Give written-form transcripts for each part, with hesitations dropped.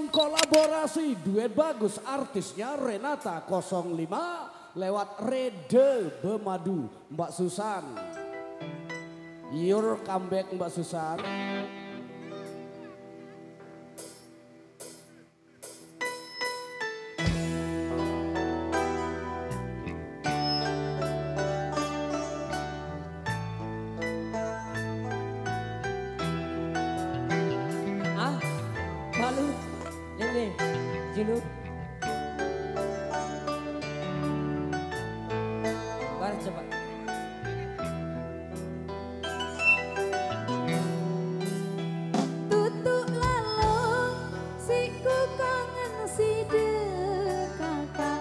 Sang kolaborasi duet bagus artisnya Renata 05 lewat Rede Bemadu Mbak Susan. Your comeback Mbak Susan. Lalu ini Jinuk baris coba. Tutuk lalu si ku kangen si dekaka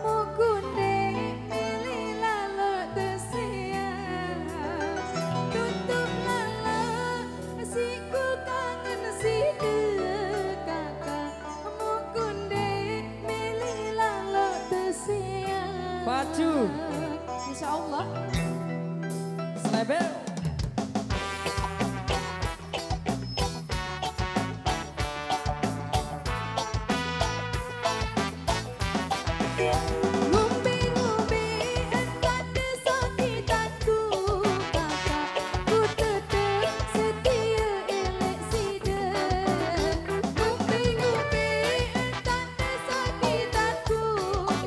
mau gunde milih lalu tersiang. Tutuk lalu si ku kangen si Baju Insya Allah Slebel ngumpi-ngumpi engkau kesakitanku kakak ku tetap setia elek sidek. Ngumpi-ngumpi engkau kesakitanku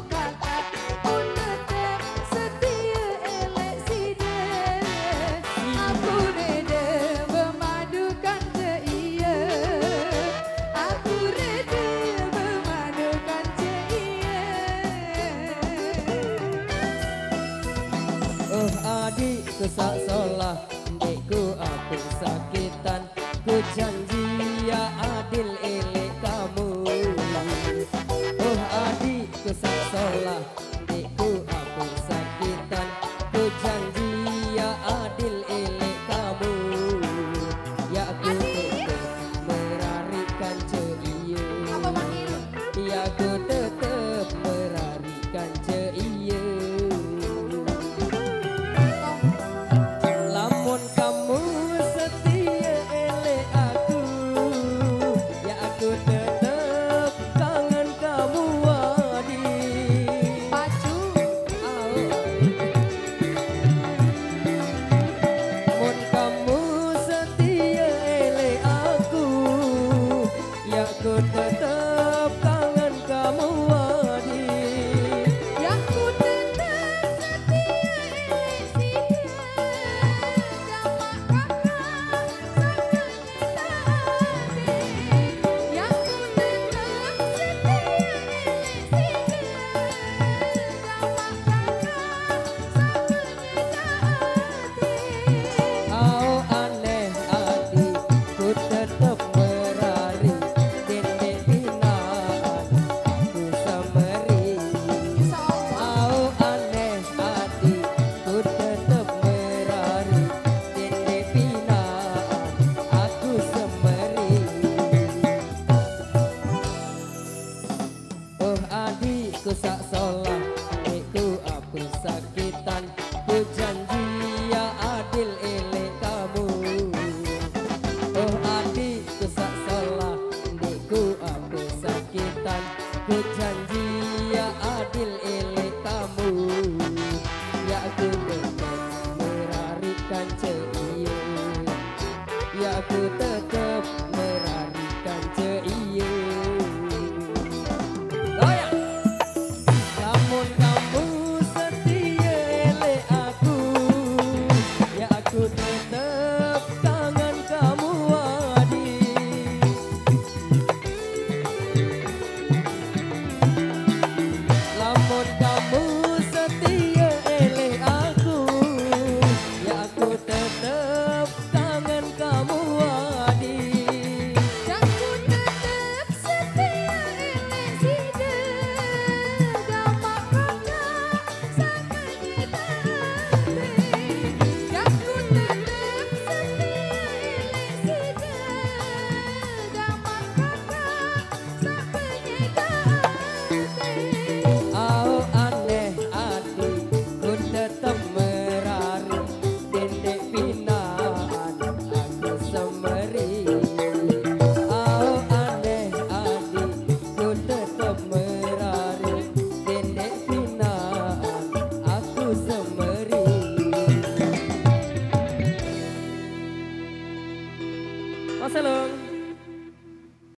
kakak ku tetap setia elek sidek. Aku reda memadukan ceia, aku reda memadukan ceia. Oh adik kesak solah Dekku aku sakitan Ku janji ya adil elek kamu. Oh adik kesak solah Dekku aku sakitan Ku janji ya adil elek kamu. Ya aku tetap merarikan ceia. Apa panggil? Ya aku tetap merarikan ceia.